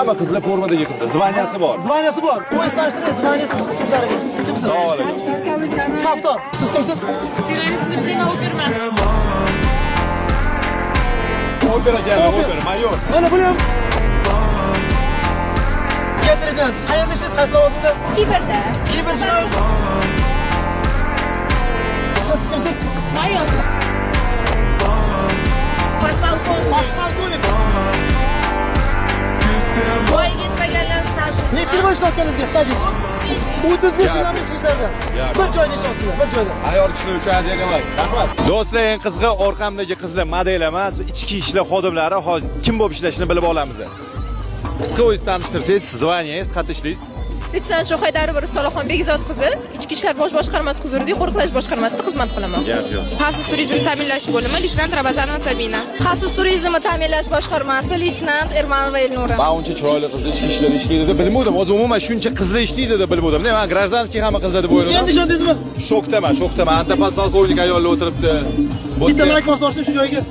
Hamma qizlar formadagi qizlar. Zvaniyasi bor. Zvaniyasi bor. Poyezd tanishtiring, zvaniyasi ism-sharingiz. Kimsiz? Assalomu alaykum. Safdor. Siz kimsiz? Opera keldi, opera, mayor. Mana buni ham Ketrident. Qayerda ishlaysiz? Qaysi lavozimda? Kiberda. Kiber jinoyat. Siz kimsiz? Mayor. Polkovnik. Voy gitmaganlar staj. Necha yil ishlatganingizga stajingiz? 35 yildan beri ishlarda. Bir joyda ishlatdinglar, bir joyda. Ayol kishilar uchun ajab emas. Rahmat. Do'stlar, eng qizig'i orqamdagi qizlar model emas, ichki ishlar xodimlari. Hozir kim bo'lib ishlashini bilib olamiz. Qisqa o'zingiz tanishtirsangiz, zvaniyingiz, qayerda ishlaysiz? Litsent Shohaydarova Risolaxon Begzod qizi, Ichki ishlar bosh boshqarmasi huzuridagi qo'riqlash boshqarmasida xizmat qilaman. Xavfsiz turizmni ta'minlash bo'limi Litsent Rabazanova Sabina. Xavfsiz turizmni ta'minlash boshqarmasi Litsent Ermanova Elnura. Men uncha chiroyli qizlar ichki ishlar ishlaydi deb bilmadim. Hozir umuman shuncha qizlar ishlaydi deb bilmadim. Men grajdanskiy hamma qizlar deb o'yladim. Endi ishondingizmi? Shokdaman. Antapat polkovnik ayollar o'tiribdi. Bitta like bosib shu joyga.